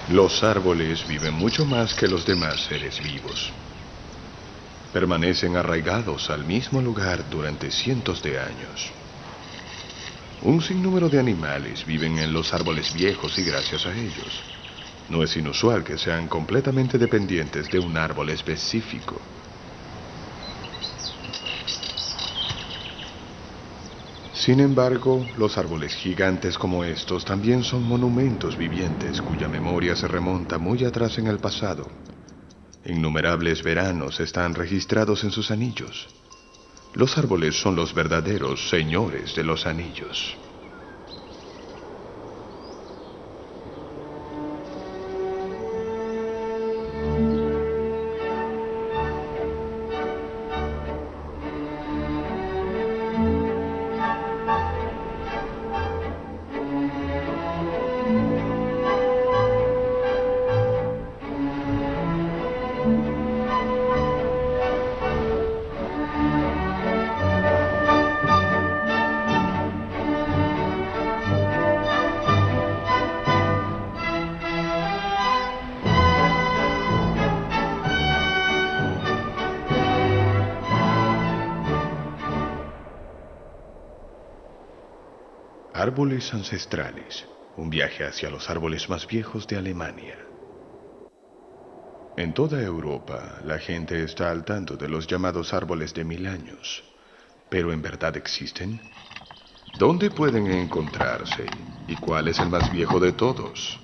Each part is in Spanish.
Los árboles viven mucho más que los demás seres vivos. Permanecen arraigados al mismo lugar durante cientos de años. Un sinnúmero de animales viven en los árboles viejos y gracias a ellos, no es inusual que sean completamente dependientes de un árbol específico. Sin embargo, los árboles gigantes como estos también son monumentos vivientes cuya memoria se remonta muy atrás en el pasado. Innumerables veranos están registrados en sus anillos. Los árboles son los verdaderos señores de los anillos. Árboles ancestrales, un viaje hacia los árboles más viejos de Alemania. En toda Europa, la gente está al tanto de los llamados árboles de 1000 años. ¿Pero en verdad existen? ¿Dónde pueden encontrarse? ¿Y cuál es el más viejo de todos?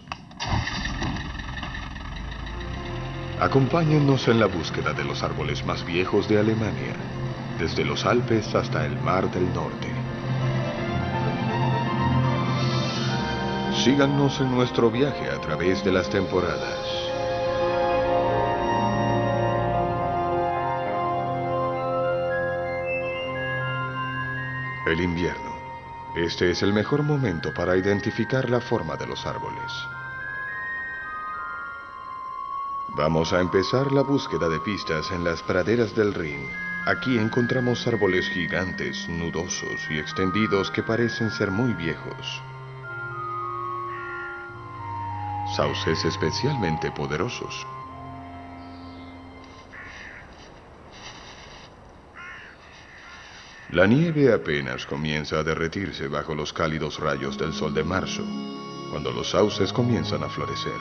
Acompáñennos en la búsqueda de los árboles más viejos de Alemania, desde los Alpes hasta el Mar del Norte. Síganos en nuestro viaje a través de las temporadas. El invierno. Este es el mejor momento para identificar la forma de los árboles. Vamos a empezar la búsqueda de pistas en las praderas del Rin. Aquí encontramos árboles gigantes, nudosos y extendidos que parecen ser muy viejos. Sauces especialmente poderosos. La nieve apenas comienza a derretirse bajo los cálidos rayos del sol de marzo, cuando los sauces comienzan a florecer.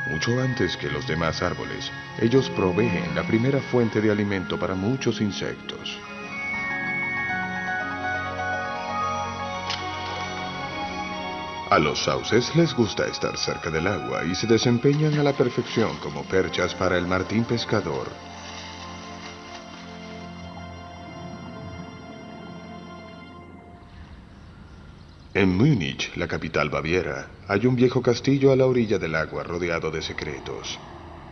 Mucho antes que los demás árboles, ellos proveen la primera fuente de alimento para muchos insectos. A los sauces les gusta estar cerca del agua y se desempeñan a la perfección como perchas para el martín pescador. En Múnich, la capital baviera, hay un viejo castillo a la orilla del agua rodeado de secretos.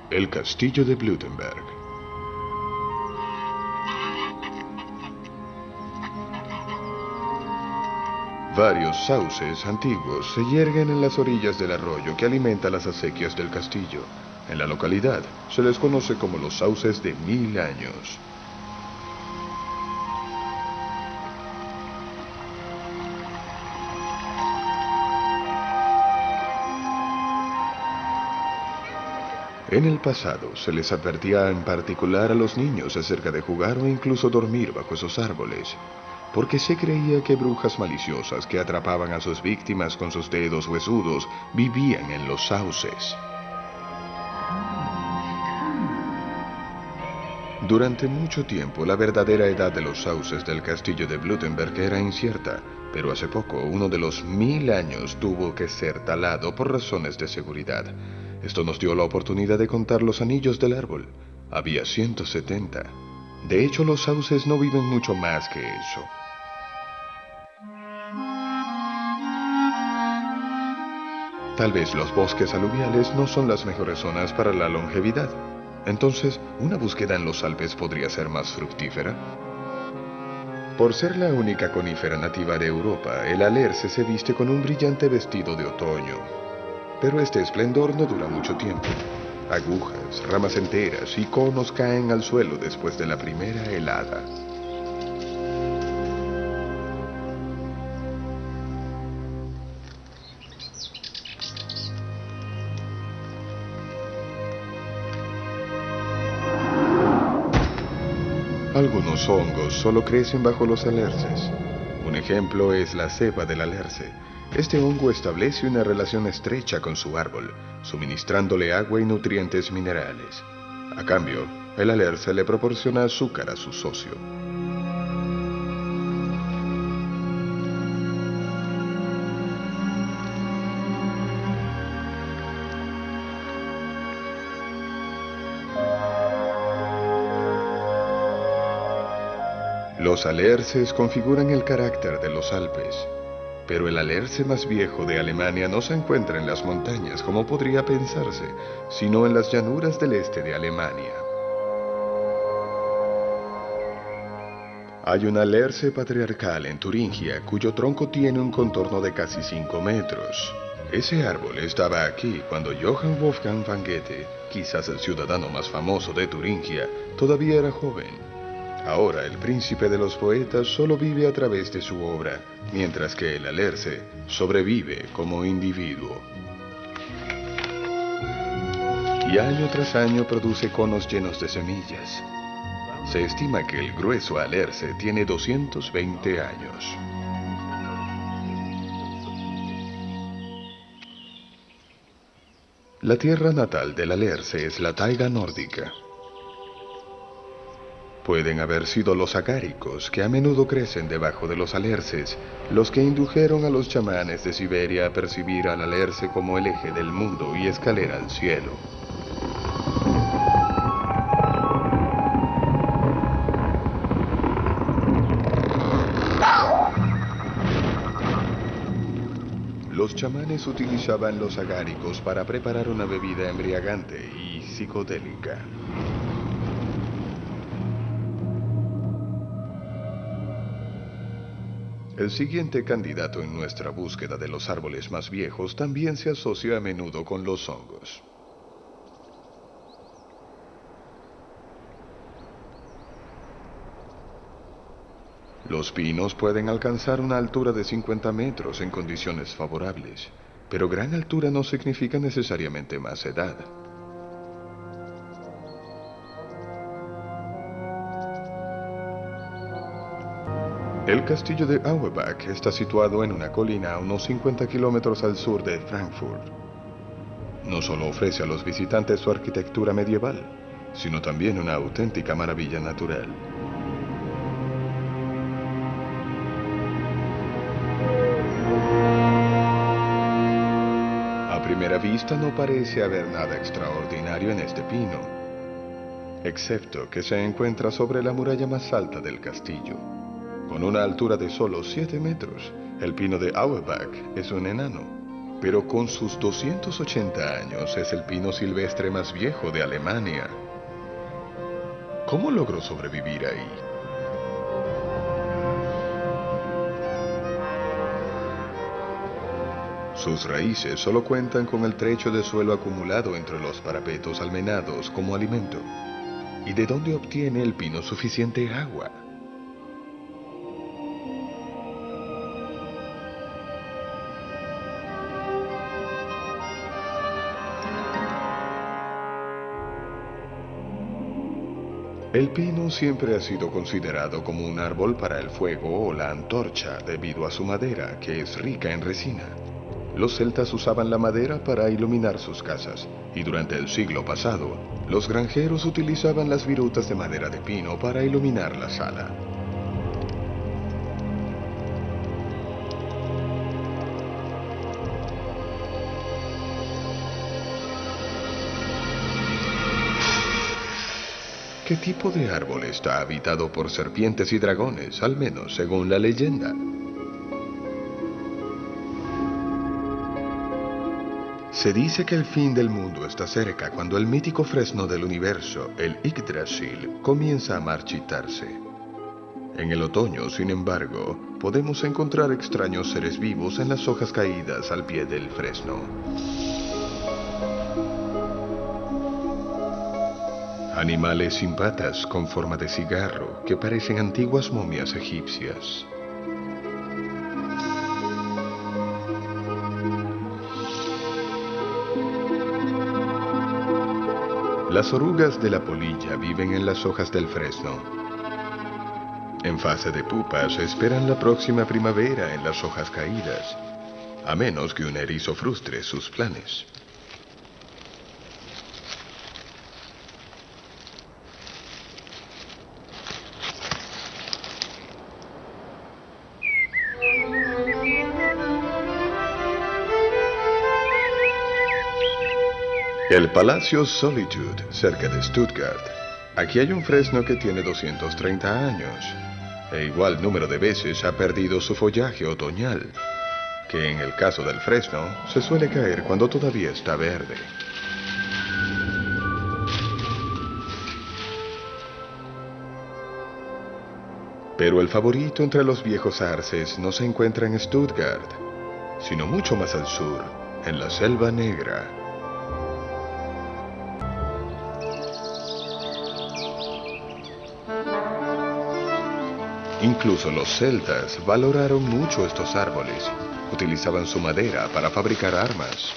El castillo de Blutenberg. Varios sauces antiguos se yerguen en las orillas del arroyo que alimenta las acequias del castillo. En la localidad se les conoce como los sauces de 1000 años. En el pasado se les advertía en particular a los niños acerca de jugar o incluso dormir bajo esos árboles, porque se creía que brujas maliciosas que atrapaban a sus víctimas con sus dedos huesudos vivían en los sauces. Durante mucho tiempo la verdadera edad de los sauces del castillo de Blutenberg era incierta, pero hace poco uno de los 1000 años tuvo que ser talado por razones de seguridad. Esto nos dio la oportunidad de contar los anillos del árbol. Había 170. De hecho, los sauces no viven mucho más que eso. Tal vez los bosques aluviales no son las mejores zonas para la longevidad. Entonces, ¿una búsqueda en los Alpes podría ser más fructífera? Por ser la única conífera nativa de Europa, el alerce se viste con un brillante vestido de otoño. Pero este esplendor no dura mucho tiempo. Agujas, ramas enteras y conos caen al suelo después de la primera helada. Algunos hongos solo crecen bajo los alerces. Un ejemplo es la cepa del alerce. Este hongo establece una relación estrecha con su árbol, suministrándole agua y nutrientes minerales. A cambio, el alerce le proporciona azúcar a su socio. Los alerces configuran el carácter de los Alpes, pero el alerce más viejo de Alemania no se encuentra en las montañas como podría pensarse, sino en las llanuras del este de Alemania. Hay un alerce patriarcal en Turingia cuyo tronco tiene un contorno de casi 5 metros. Ese árbol estaba aquí cuando Johann Wolfgang van Goethe, quizás el ciudadano más famoso de Turingia, todavía era joven. Ahora el príncipe de los poetas solo vive a través de su obra, mientras que el alerce sobrevive como individuo. Y año tras año produce conos llenos de semillas. Se estima que el grueso alerce tiene 220 años. La tierra natal del alerce es la taiga nórdica. Pueden haber sido los agáricos, que a menudo crecen debajo de los alerces, los que indujeron a los chamanes de Siberia a percibir al alerce como el eje del mundo y escalera al cielo. Los chamanes utilizaban los agáricos para preparar una bebida embriagante y psicodélica. El siguiente candidato en nuestra búsqueda de los árboles más viejos también se asocia a menudo con los hongos. Los pinos pueden alcanzar una altura de 50 metros en condiciones favorables, pero gran altura no significa necesariamente más edad. El castillo de Auerbach está situado en una colina a unos 50 kilómetros al sur de Frankfurt. No solo ofrece a los visitantes su arquitectura medieval, sino también una auténtica maravilla natural. A primera vista no parece haber nada extraordinario en este pino, excepto que se encuentra sobre la muralla más alta del castillo. Con una altura de solo 7 metros, el pino de Auerbach es un enano, pero con sus 280 años es el pino silvestre más viejo de Alemania. ¿Cómo logró sobrevivir ahí? Sus raíces solo cuentan con el trecho de suelo acumulado entre los parapetos almenados como alimento. ¿Y de dónde obtiene el pino suficiente agua? El pino siempre ha sido considerado como un árbol para el fuego o la antorcha debido a su madera, que es rica en resina. Los celtas usaban la madera para iluminar sus casas, y durante el siglo pasado, los granjeros utilizaban las virutas de madera de pino para iluminar la sala. ¿Qué tipo de árbol está habitado por serpientes y dragones, al menos según la leyenda? Se dice que el fin del mundo está cerca cuando el mítico fresno del universo, el Yggdrasil, comienza a marchitarse. En el otoño, sin embargo, podemos encontrar extraños seres vivos en las hojas caídas al pie del fresno. Animales sin patas con forma de cigarro que parecen antiguas momias egipcias. Las orugas de la polilla viven en las hojas del fresno. En fase de pupas esperan la próxima primavera en las hojas caídas, a menos que un erizo frustre sus planes. El Palacio Solitude, cerca de Stuttgart. Aquí hay un fresno que tiene 230 años, e igual número de veces ha perdido su follaje otoñal, que en el caso del fresno se suele caer cuando todavía está verde. Pero el favorito entre los viejos arces no se encuentra en Stuttgart, sino mucho más al sur, en la Selva Negra. Incluso los celtas valoraron mucho estos árboles. Utilizaban su madera para fabricar armas.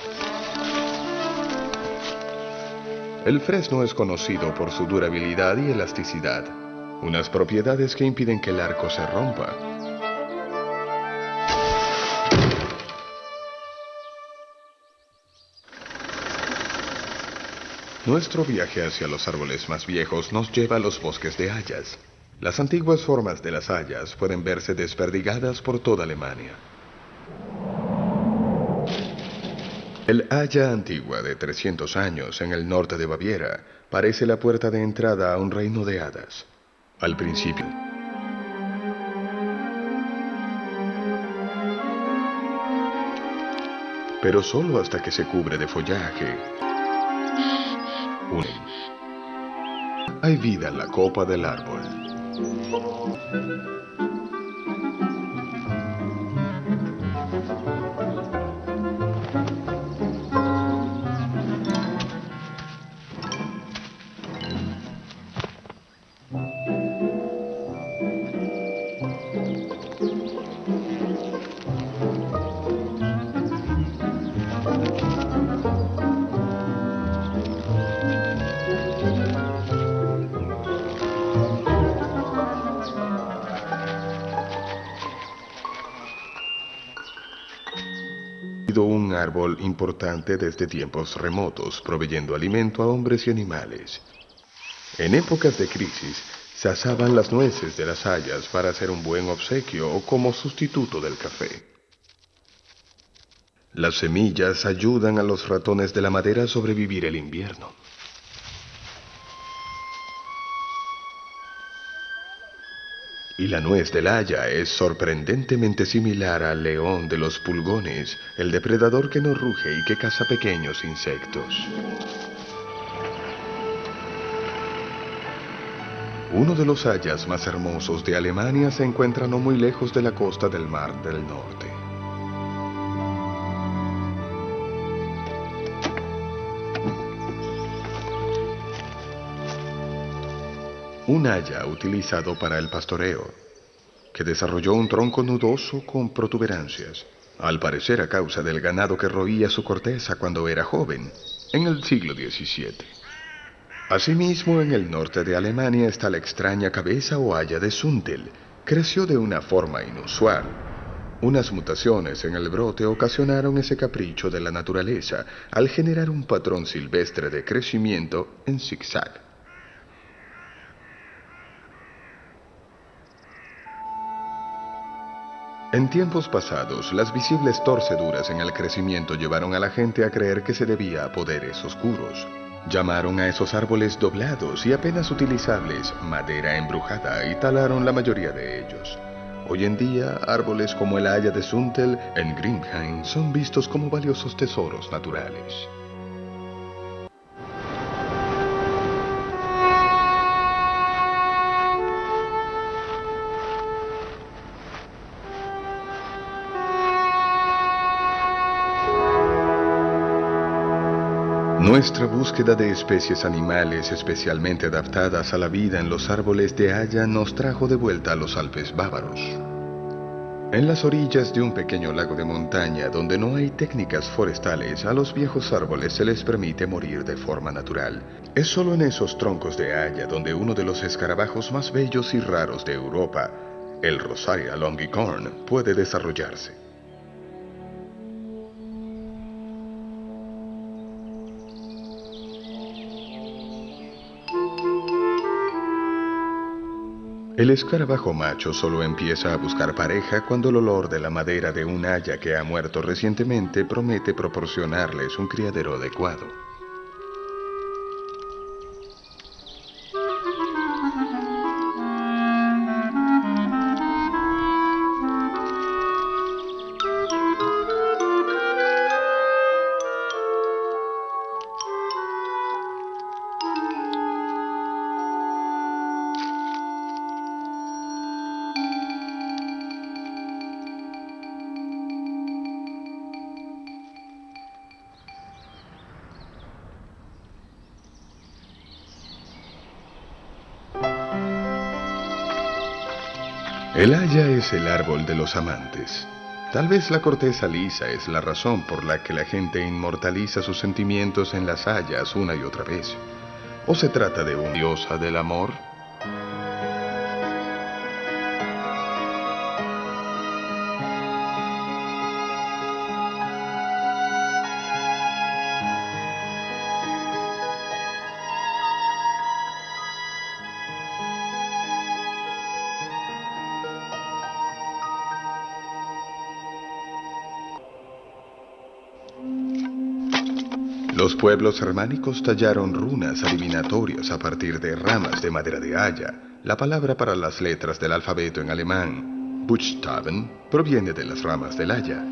El fresno es conocido por su durabilidad y elasticidad, unas propiedades que impiden que el arco se rompa. Nuestro viaje hacia los árboles más viejos nos lleva a los bosques de hayas. Las antiguas formas de las hayas pueden verse desperdigadas por toda Alemania. El haya antigua de 300 años en el norte de Baviera parece la puerta de entrada a un reino de hadas. Al principio, pero solo hasta que se cubre de follaje. Hay vida en la copa del árbol. Un árbol importante desde tiempos remotos, proveyendo alimento a hombres y animales. En épocas de crisis, se asaban las nueces de las hayas para hacer un buen obsequio o como sustituto del café. Las semillas ayudan a los ratones de la madera a sobrevivir el invierno. Y la nuez del haya es sorprendentemente similar al león de los pulgones, el depredador que no ruge y que caza pequeños insectos. Uno de los hayas más hermosos de Alemania se encuentra no muy lejos de la costa del Mar del Norte. Un haya utilizado para el pastoreo, que desarrolló un tronco nudoso con protuberancias, al parecer a causa del ganado que roía su corteza cuando era joven, en el siglo XVII. Asimismo, en el norte de Alemania está la extraña cabeza o haya de Zundel. Creció de una forma inusual. Unas mutaciones en el brote ocasionaron ese capricho de la naturaleza al generar un patrón silvestre de crecimiento en zigzag. En tiempos pasados, las visibles torceduras en el crecimiento llevaron a la gente a creer que se debía a poderes oscuros. Llamaron a esos árboles doblados y apenas utilizables madera embrujada y talaron la mayoría de ellos. Hoy en día, árboles como el haya de Zundel en Grimheim son vistos como valiosos tesoros naturales. Nuestra búsqueda de especies animales especialmente adaptadas a la vida en los árboles de haya nos trajo de vuelta a los Alpes bávaros. En las orillas de un pequeño lago de montaña donde no hay técnicas forestales, a los viejos árboles se les permite morir de forma natural. Es solo en esos troncos de haya donde uno de los escarabajos más bellos y raros de Europa, el Rosaria longicorn, puede desarrollarse. El escarabajo macho solo empieza a buscar pareja cuando el olor de la madera de un haya que ha muerto recientemente promete proporcionarles un criadero adecuado. El haya es el árbol de los amantes. Tal vez la corteza lisa es la razón por la que la gente inmortaliza sus sentimientos en las hayas una y otra vez. ¿O se trata de una diosa del amor? Los pueblos germánicos tallaron runas adivinatorias a partir de ramas de madera de haya. La palabra para las letras del alfabeto en alemán, Buchstaben, proviene de las ramas del haya.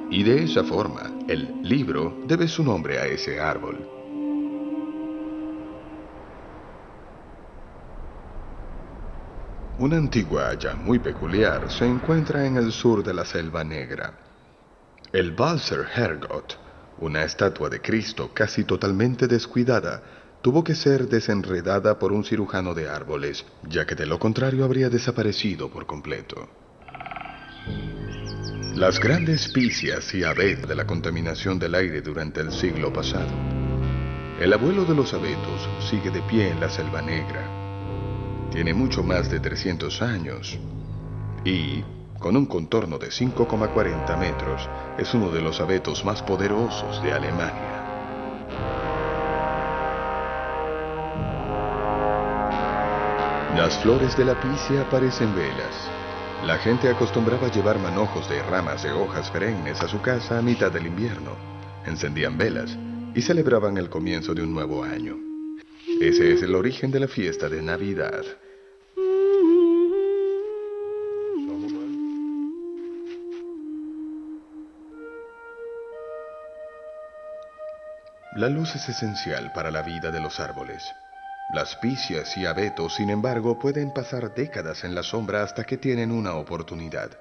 Y de esa forma, el libro debe su nombre a ese árbol. Una antigua haya muy peculiar se encuentra en el sur de la Selva Negra. El Balser Hergot, una estatua de Cristo casi totalmente descuidada, tuvo que ser desenredada por un cirujano de árboles, ya que de lo contrario habría desaparecido por completo. Las grandes picias y abetos de la contaminación del aire durante el siglo pasado. El abuelo de los abetos sigue de pie en la Selva Negra. Tiene mucho más de 300 años y, con un contorno de 5,40 metros, es uno de los abetos más poderosos de Alemania. Las flores de la picia parecen velas. La gente acostumbraba llevar manojos de ramas de hojas perennes a su casa a mitad del invierno. Encendían velas y celebraban el comienzo de un nuevo año. Ese es el origen de la fiesta de Navidad. La luz es esencial para la vida de los árboles. Las picias y abetos, sin embargo, pueden pasar décadas en la sombra hasta que tienen una oportunidad.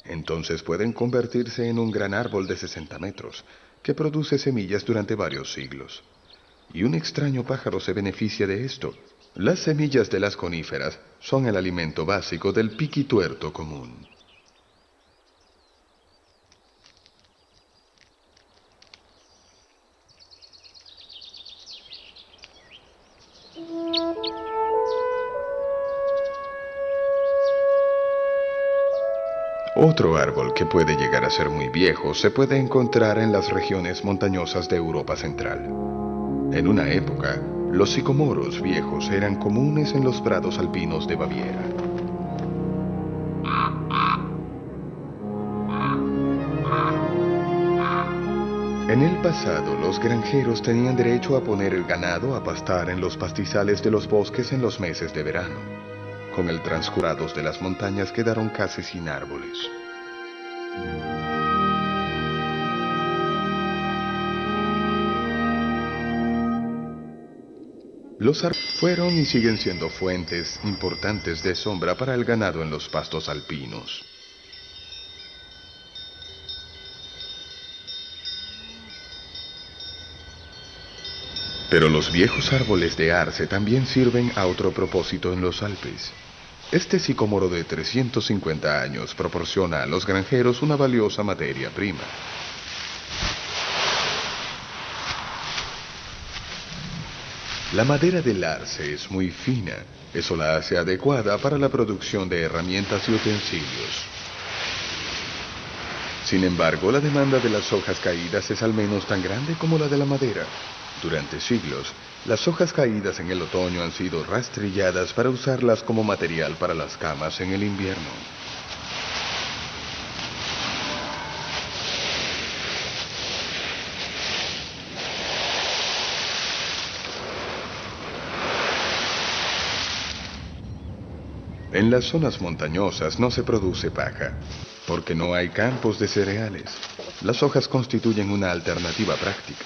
Entonces pueden convertirse en un gran árbol de 60 metros, que produce semillas durante varios siglos. Y un extraño pájaro se beneficia de esto. Las semillas de las coníferas son el alimento básico del piquituerto común. Otro árbol que puede llegar a ser muy viejo se puede encontrar en las regiones montañosas de Europa Central. En una época, los sicomoros viejos eran comunes en los prados alpinos de Baviera. En el pasado, los granjeros tenían derecho a poner el ganado a pastar en los pastizales de los bosques en los meses de verano. Con el transcurso de las montañas quedaron casi sin árboles. Los árboles fueron y siguen siendo fuentes importantes de sombra para el ganado en los pastos alpinos. Pero los viejos árboles de arce también sirven a otro propósito en los Alpes. Este sicómoro de 350 años proporciona a los granjeros una valiosa materia prima. La madera del arce es muy fina. Eso la hace adecuada para la producción de herramientas y utensilios. Sin embargo, la demanda de las hojas caídas es al menos tan grande como la de la madera. Durante siglos, las hojas caídas en el otoño han sido rastrilladas para usarlas como material para las camas en el invierno. En las zonas montañosas no se produce paja, porque no hay campos de cereales. Las hojas constituyen una alternativa práctica.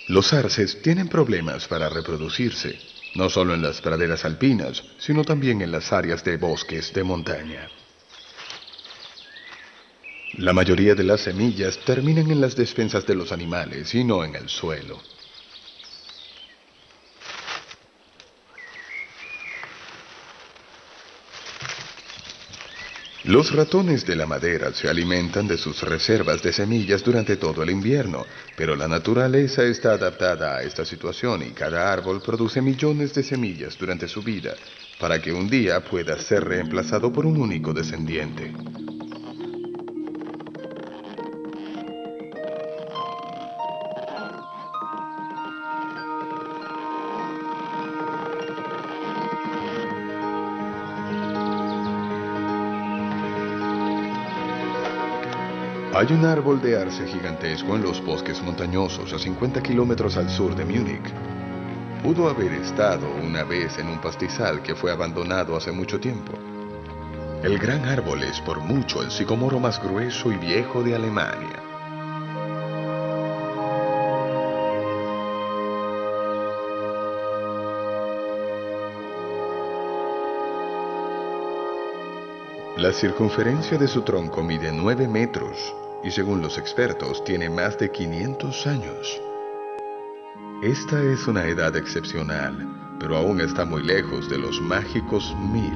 Los arces tienen problemas para reproducirse, no solo en las praderas alpinas, sino también en las áreas de bosques de montaña. La mayoría de las semillas terminan en las despensas de los animales y no en el suelo. Los ratones de la madera se alimentan de sus reservas de semillas durante todo el invierno, pero la naturaleza está adaptada a esta situación y cada árbol produce millones de semillas durante su vida, para que un día pueda ser reemplazado por un único descendiente. Hay un árbol de arce gigantesco en los bosques montañosos a 50 kilómetros al sur de Múnich. Pudo haber estado una vez en un pastizal que fue abandonado hace mucho tiempo. El gran árbol es por mucho el sicómoro más grueso y viejo de Alemania. La circunferencia de su tronco mide 9 metros y según los expertos tiene más de 500 años. Esta es una edad excepcional, pero aún está muy lejos de los mágicos 1000.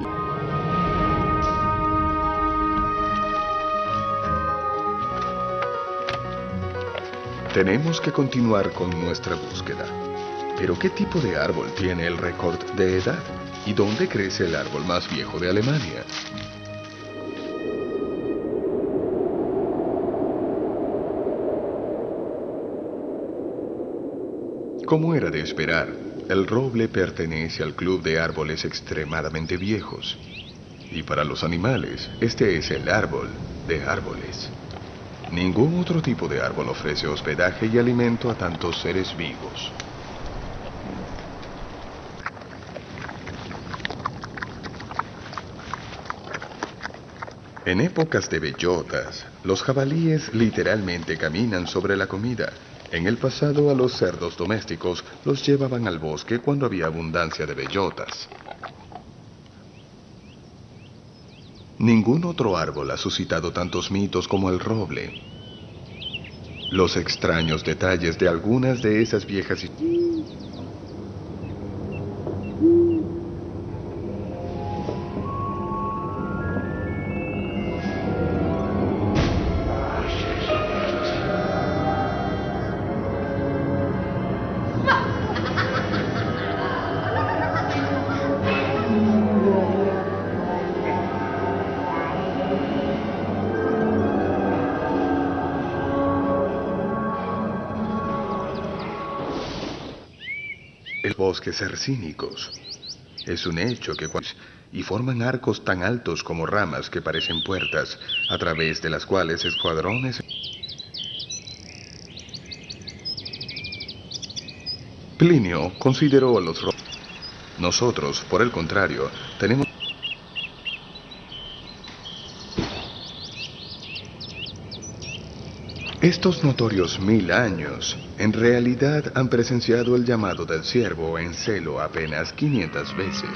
Tenemos que continuar con nuestra búsqueda. Pero ¿qué tipo de árbol tiene el récord de edad? ¿Y dónde crece el árbol más viejo de Alemania? Como era de esperar, el roble pertenece al club de árboles extremadamente viejos. Y para los animales, este es el árbol de árboles. Ningún otro tipo de árbol ofrece hospedaje y alimento a tantos seres vivos. En épocas de bellotas, los jabalíes literalmente caminan sobre la comida. En el pasado a los cerdos domésticos los llevaban al bosque cuando había abundancia de bellotas. Ningún otro árbol ha suscitado tantos mitos como el roble. Los extraños detalles de algunas de esas viejas bosques hercínicos. Es un hecho que y forman arcos tan altos como ramas que parecen puertas, a través de las cuales escuadrones. Plinio consideró a los robles. Nosotros, por el contrario, tenemos. Estos notorios 1000 años, en realidad han presenciado el llamado del ciervo en celo apenas 500 veces.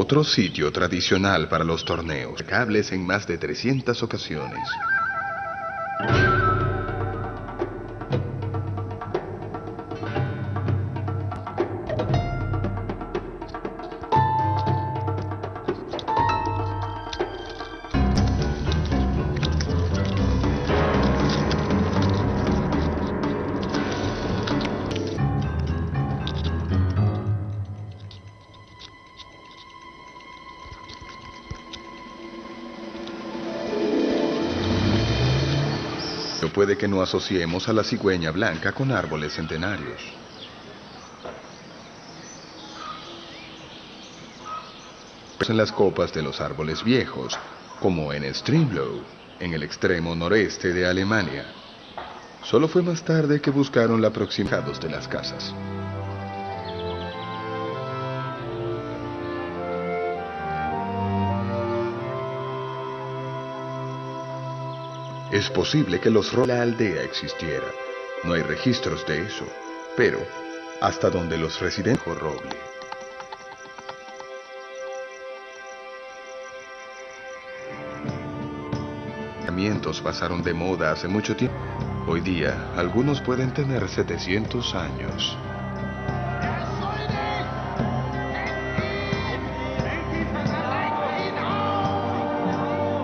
Otro sitio tradicional para los torneos, cables en más de 300 ocasiones. Puede que no asociemos a la cigüeña blanca con árboles centenarios. En las copas de los árboles viejos, como en Stromlo, en el extremo noreste de Alemania. Solo fue más tarde que buscaron la proximidad de las casas. Es posible que la aldea existiera. No hay registros de eso, pero hasta donde los residentes roble. Los pasaron de moda hace mucho tiempo. Hoy día, algunos pueden tener 700 años.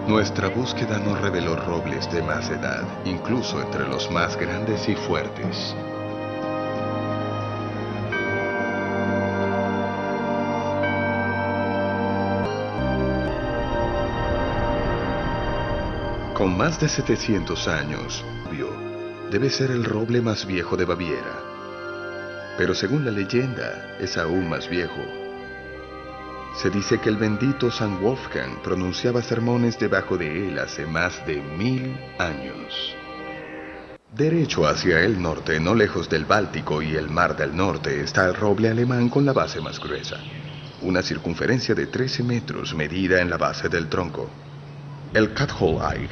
Nuestra búsqueda no reveló robles de más edad, incluso entre los más grandes y fuertes. Con más de 700 años, debe ser el roble más viejo de Baviera. Pero según la leyenda, es aún más viejo. Se dice que el bendito San Wolfgang pronunciaba sermones debajo de él hace más de 1000 años. Derecho hacia el norte, no lejos del Báltico y el Mar del Norte, está el roble alemán con la base más gruesa. Una circunferencia de 13 metros medida en la base del tronco. El Katholeich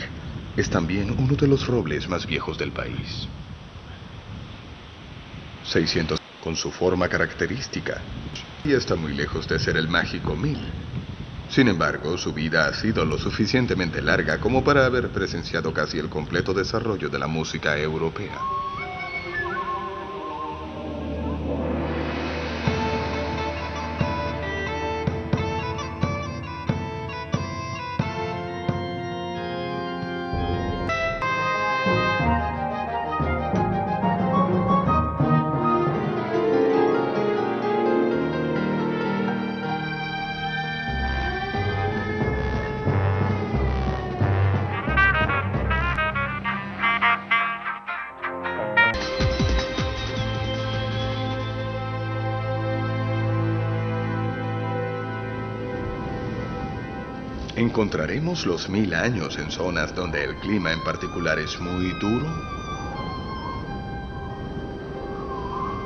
es también uno de los robles más viejos del país. 600 con su forma característica, y está muy lejos de ser el mágico 1000. Sin embargo, su vida ha sido lo suficientemente larga como para haber presenciado casi el completo desarrollo de la música europea. ¿Encontraremos los 1000 años en zonas donde el clima en particular es muy duro?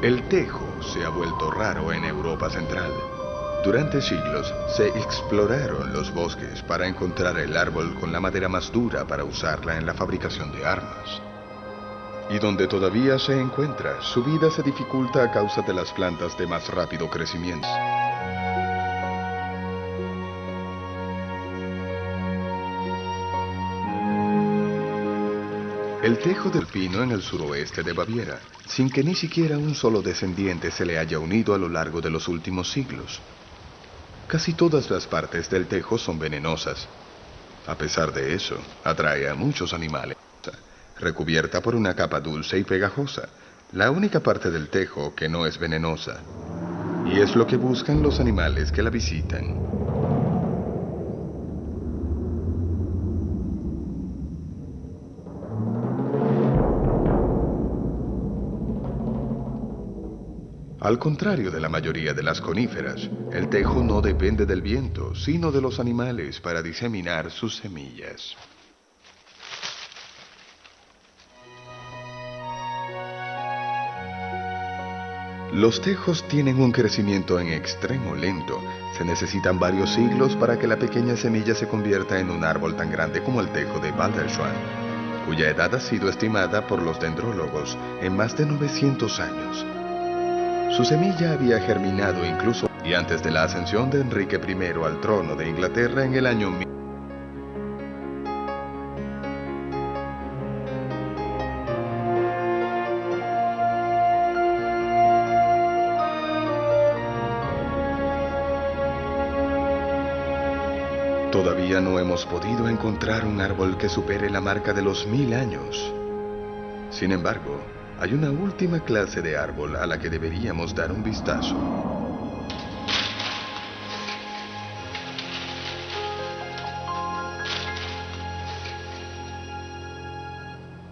El tejo se ha vuelto raro en Europa Central. Durante siglos se exploraron los bosques para encontrar el árbol con la madera más dura para usarla en la fabricación de armas. Y donde todavía se encuentra, su vida se dificulta a causa de las plantas de más rápido crecimiento. El tejo del pino en el suroeste de Baviera, sin que ni siquiera un solo descendiente se le haya unido a lo largo de los últimos siglos. Casi todas las partes del tejo son venenosas. A pesar de eso, atrae a muchos animales. Recubierta por una capa dulce y pegajosa, la única parte del tejo que no es venenosa. Y es lo que buscan los animales que la visitan. Al contrario de la mayoría de las coníferas, el tejo no depende del viento, sino de los animales para diseminar sus semillas. Los tejos tienen un crecimiento en extremo lento. Se necesitan varios siglos para que la pequeña semilla se convierta en un árbol tan grande como el tejo de Balderschwang, cuya edad ha sido estimada por los dendrólogos en más de 900 años. Su semilla había germinado incluso y antes de la ascensión de Enrique I al trono de Inglaterra en el año 1000. Todavía no hemos podido encontrar un árbol que supere la marca de los 1000 años. Sin embargo, hay una última clase de árbol a la que deberíamos dar un vistazo.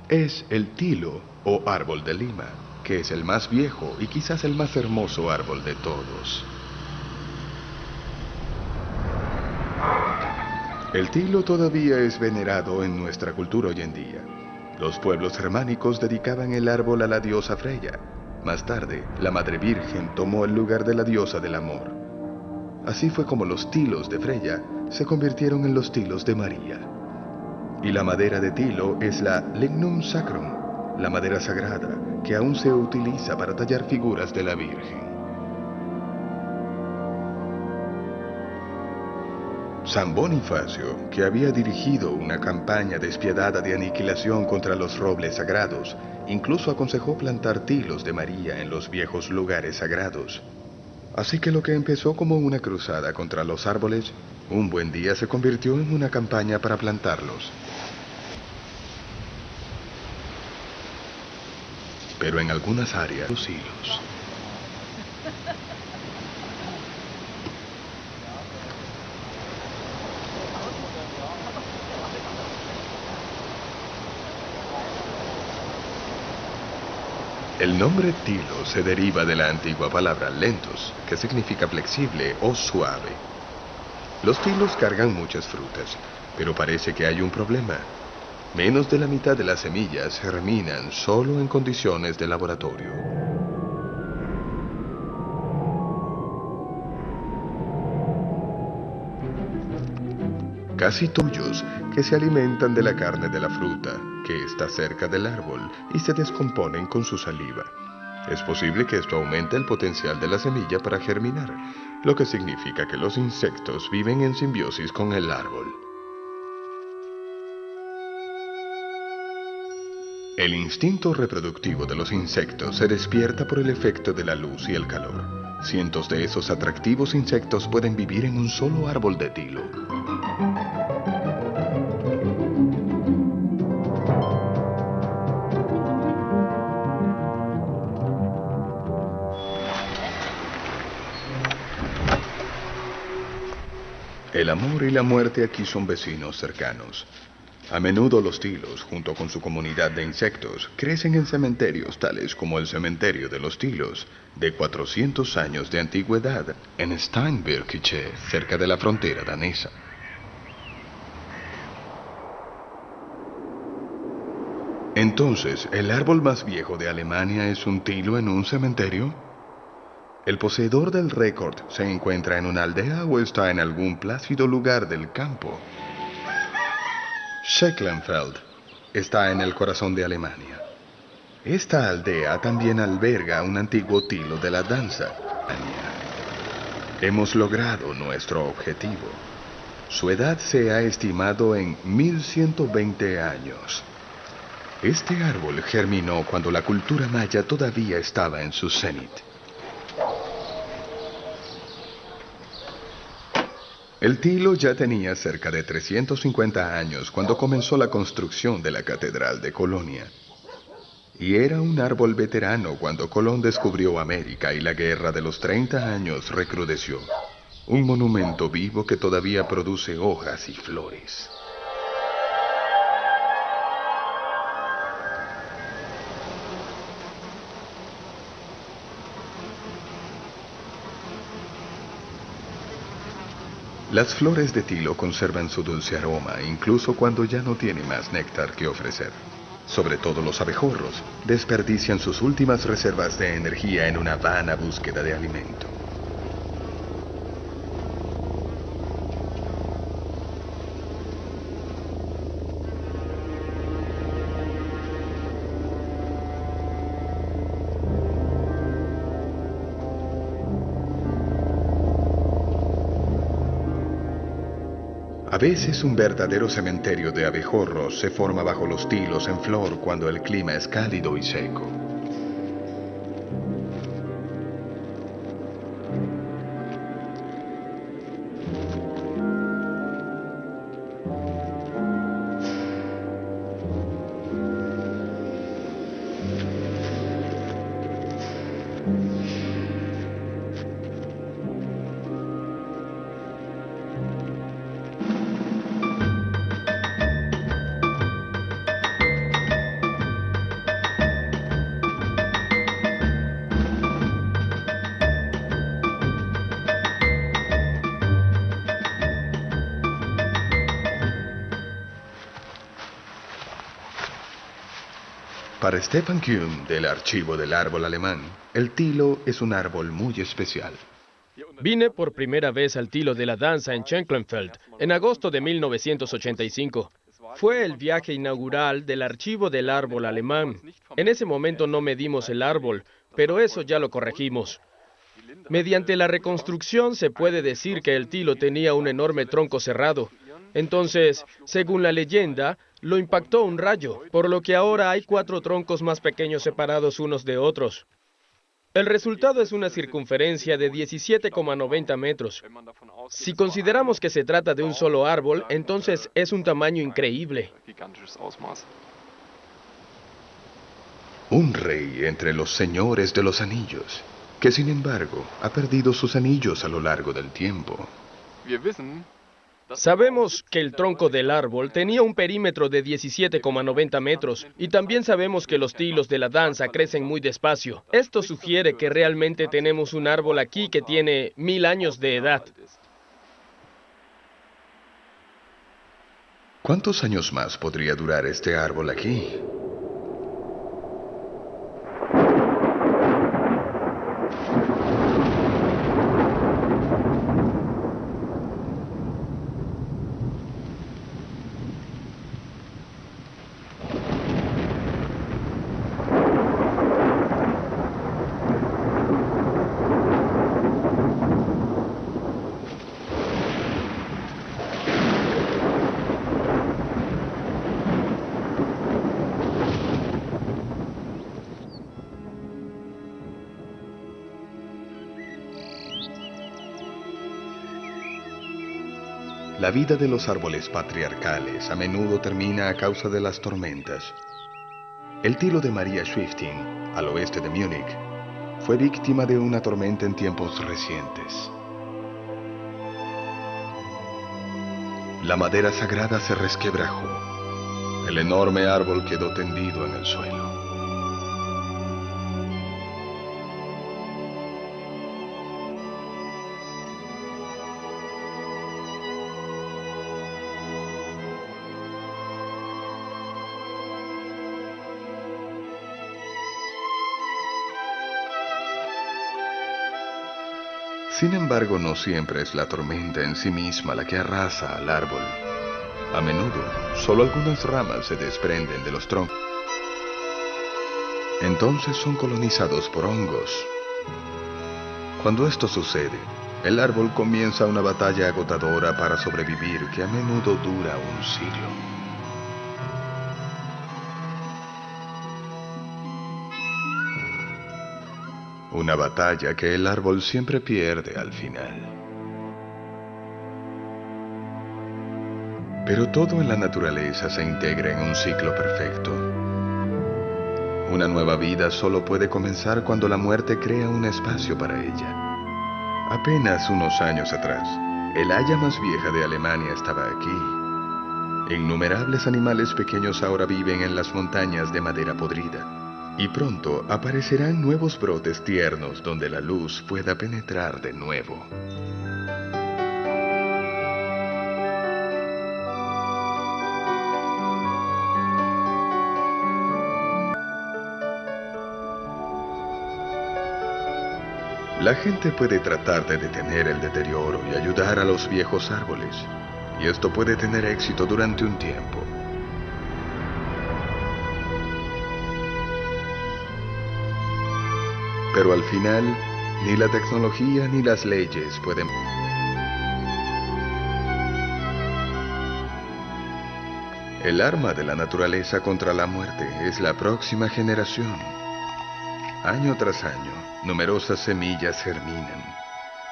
Es el tilo o árbol de Lima, que es el más viejo y quizás el más hermoso árbol de todos. El tilo todavía es venerado en nuestra cultura hoy en día. Los pueblos germánicos dedicaban el árbol a la diosa Freya. Más tarde, la Madre Virgen tomó el lugar de la diosa del amor. Así fue como los tilos de Freya se convirtieron en los tilos de María. Y la madera de tilo es la Lignum Sacrum, la madera sagrada que aún se utiliza para tallar figuras de la Virgen. San Bonifacio, que había dirigido una campaña despiadada de aniquilación contra los robles sagrados, incluso aconsejó plantar tilos de María en los viejos lugares sagrados. Así que lo que empezó como una cruzada contra los árboles, un buen día se convirtió en una campaña para plantarlos. Pero en algunas áreas, los hilos. El nombre tilo se deriva de la antigua palabra lentos, que significa flexible o suave. Los tilos cargan muchas frutas, pero parece que hay un problema. Menos de la mitad de las semillas germinan solo en condiciones de laboratorio. Casi tuyos que se alimentan de la carne de la fruta, que está cerca del árbol, y se descomponen con su saliva. Es posible que esto aumente el potencial de la semilla para germinar, lo que significa que los insectos viven en simbiosis con el árbol. El instinto reproductivo de los insectos se despierta por el efecto de la luz y el calor. Cientos de esos atractivos insectos pueden vivir en un solo árbol de tilo. El amor y la muerte aquí son vecinos cercanos. A menudo los tilos, junto con su comunidad de insectos, crecen en cementerios tales como el cementerio de los tilos, de 400 años de antigüedad, en Steinbürkirche, cerca de la frontera danesa. Entonces, ¿el árbol más viejo de Alemania es un tilo en un cementerio? ¿El poseedor del récord se encuentra en una aldea o está en algún plácido lugar del campo? Schecklenfeld está en el corazón de Alemania. Esta aldea también alberga un antiguo tilo de la danza. Hemos logrado nuestro objetivo. Su edad se ha estimado en 1120 años. Este árbol germinó cuando la cultura maya todavía estaba en su cenit. El tilo ya tenía cerca de 350 años cuando comenzó la construcción de la Catedral de Colonia. Y era un árbol veterano cuando Colón descubrió América y la Guerra de los 30 años recrudeció. Un monumento vivo que todavía produce hojas y flores. Las flores de tilo conservan su dulce aroma incluso cuando ya no tiene más néctar que ofrecer. Sobre todo los abejorros desperdician sus últimas reservas de energía en una vana búsqueda de alimento. A veces un verdadero cementerio de abejorros se forma bajo los tilos en flor cuando el clima es cálido y seco. Para Stefan Kuhn, del Archivo del Árbol Alemán, el tilo es un árbol muy especial. Vine por primera vez al Tilo de la Danza en Schenklenfeld en agosto de 1985. Fue el viaje inaugural del Archivo del Árbol Alemán. En ese momento no medimos el árbol, pero eso ya lo corregimos. Mediante la reconstrucción se puede decir que el tilo tenía un enorme tronco cerrado. Entonces, según la leyenda, lo impactó un rayo, por lo que ahora hay 4 troncos más pequeños separados unos de otros. El resultado es una circunferencia de 17,90 metros. Si consideramos que se trata de un solo árbol, entonces es un tamaño increíble. Un rey entre los señores de los anillos, que sin embargo ha perdido sus anillos a lo largo del tiempo. Sabemos que el tronco del árbol tenía un perímetro de 17,90 metros y también sabemos que los tilos de la danza crecen muy despacio. Esto sugiere que realmente tenemos un árbol aquí que tiene 1000 años de edad. ¿Cuántos años más podría durar este árbol aquí? La vida de los árboles patriarcales a menudo termina a causa de las tormentas. El tilo de Maria Swifting, al oeste de Múnich, fue víctima de una tormenta en tiempos recientes. La madera sagrada se resquebrajó. El enorme árbol quedó tendido en el suelo. Sin embargo, no siempre es la tormenta en sí misma la que arrasa al árbol. A menudo, solo algunas ramas se desprenden de los troncos. Entonces son colonizados por hongos. Cuando esto sucede, el árbol comienza una batalla agotadora para sobrevivir que a menudo dura un siglo. Una batalla que el árbol siempre pierde al final. Pero todo en la naturaleza se integra en un ciclo perfecto. Una nueva vida solo puede comenzar cuando la muerte crea un espacio para ella. Apenas unos años atrás, el haya más vieja de Alemania estaba aquí. Innumerables animales pequeños ahora viven en las montañas de madera podrida. Y pronto aparecerán nuevos brotes tiernos donde la luz pueda penetrar de nuevo. La gente puede tratar de detener el deterioro y ayudar a los viejos árboles, y esto puede tener éxito durante un tiempo. Pero al final, ni la tecnología ni las leyes pueden... El arma de la naturaleza contra la muerte es la próxima generación. Año tras año, numerosas semillas germinan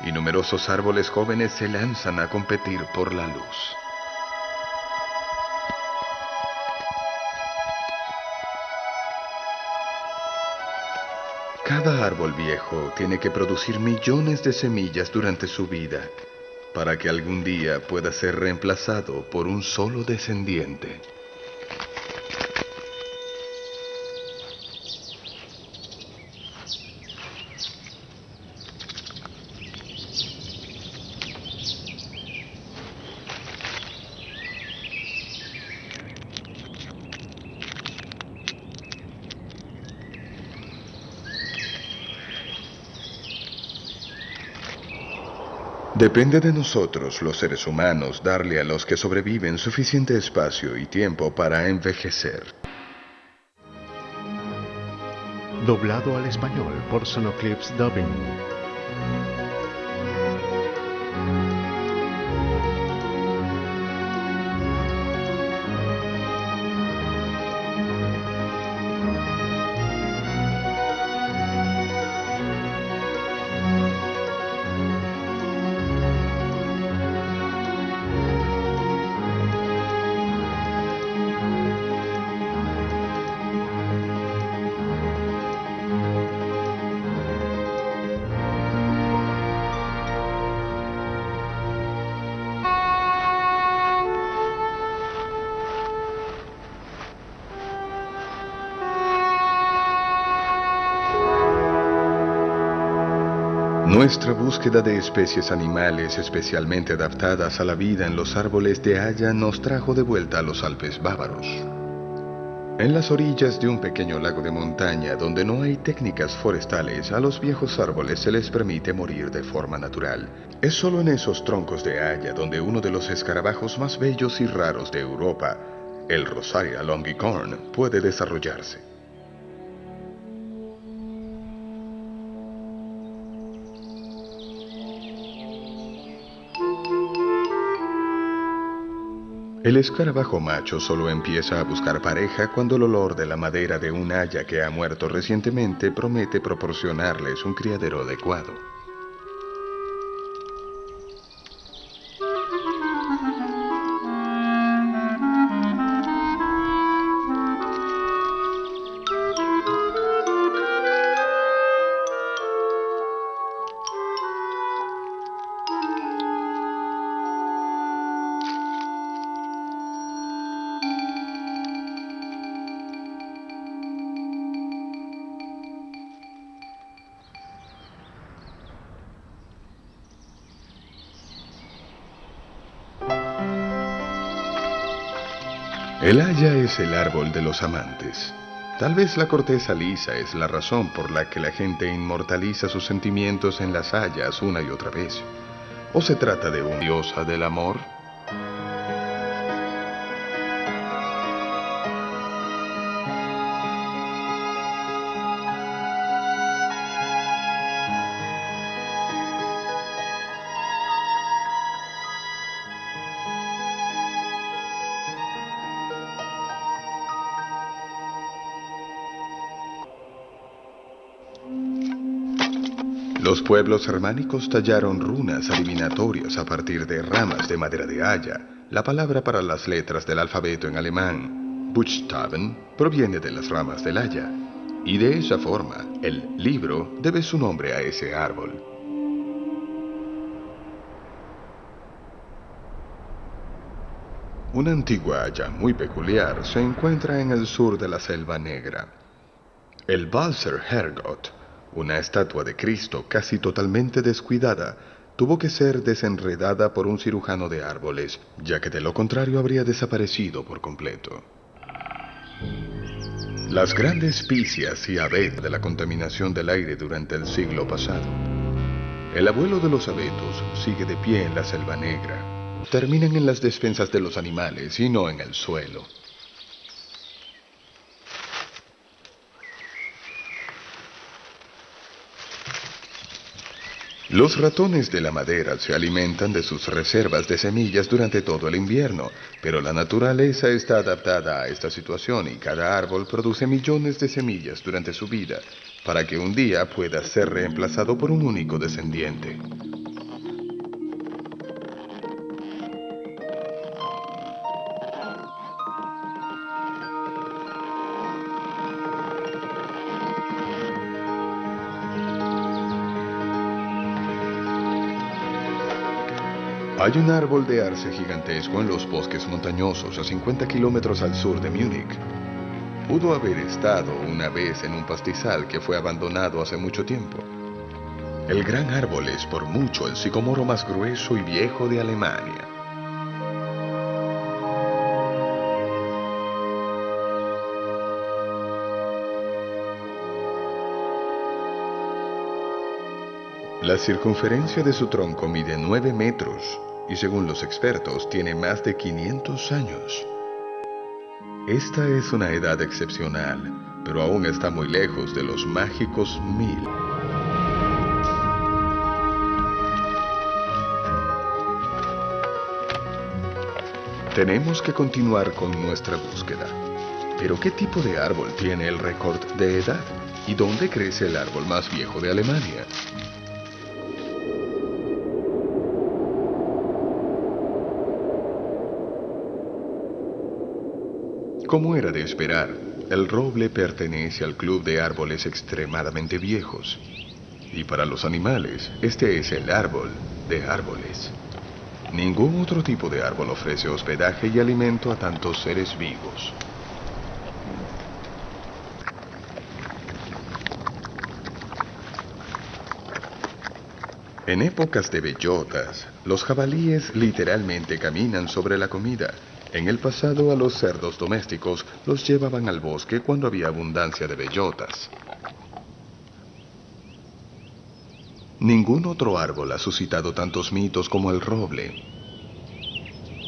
y numerosos árboles jóvenes se lanzan a competir por la luz. Cada árbol viejo tiene que producir millones de semillas durante su vida para que algún día pueda ser reemplazado por un solo descendiente. Depende de nosotros, los seres humanos, darle a los que sobreviven suficiente espacio y tiempo para envejecer. Doblado al español por Sonoclips Dubbing. Nuestra búsqueda de especies animales especialmente adaptadas a la vida en los árboles de haya nos trajo de vuelta a los Alpes bávaros. En las orillas de un pequeño lago de montaña donde no hay técnicas forestales, a los viejos árboles se les permite morir de forma natural. Es solo en esos troncos de haya donde uno de los escarabajos más bellos y raros de Europa, el Rosaria longicorn, puede desarrollarse. El escarabajo macho solo empieza a buscar pareja cuando el olor de la madera de un haya que ha muerto recientemente promete proporcionarles un criadero adecuado. El haya es el árbol de los amantes. Tal vez la corteza lisa es la razón por la que la gente inmortaliza sus sentimientos en las hayas una y otra vez. ¿O se trata de una diosa del amor? Los pueblos germánicos tallaron runas adivinatorias a partir de ramas de madera de haya. La palabra para las letras del alfabeto en alemán, Buchstaben, proviene de las ramas del haya. Y de esa forma, el libro debe su nombre a ese árbol. Una antigua haya muy peculiar se encuentra en el sur de la Selva Negra. El Balser Hergot, una estatua de Cristo casi totalmente descuidada, tuvo que ser desenredada por un cirujano de árboles, ya que de lo contrario habría desaparecido por completo. Las grandes picias y abetos de la contaminación del aire durante el siglo pasado. El abuelo de los abetos sigue de pie en la Selva Negra. Terminan en las despensas de los animales y no en el suelo. Los ratones de la madera se alimentan de sus reservas de semillas durante todo el invierno, pero la naturaleza está adaptada a esta situación y cada árbol produce millones de semillas durante su vida, para que un día pueda ser reemplazado por un único descendiente. Hay un árbol de arce gigantesco en los bosques montañosos a 50 kilómetros al sur de Múnich. Pudo haber estado una vez en un pastizal que fue abandonado hace mucho tiempo. El gran árbol es por mucho el sicomoro más grueso y viejo de Alemania. La circunferencia de su tronco mide 9 metros y según los expertos tiene más de 500 años. Esta es una edad excepcional, pero aún está muy lejos de los mágicos 1000. Tenemos que continuar con nuestra búsqueda. Pero ¿qué tipo de árbol tiene el récord de edad? ¿Y dónde crece el árbol más viejo de Alemania? Como era de esperar, el roble pertenece al club de árboles extremadamente viejos. Y para los animales, este es el árbol de árboles. Ningún otro tipo de árbol ofrece hospedaje y alimento a tantos seres vivos. En épocas de bellotas, los jabalíes literalmente caminan sobre la comida. En el pasado a los cerdos domésticos los llevaban al bosque cuando había abundancia de bellotas. Ningún otro árbol ha suscitado tantos mitos como el roble.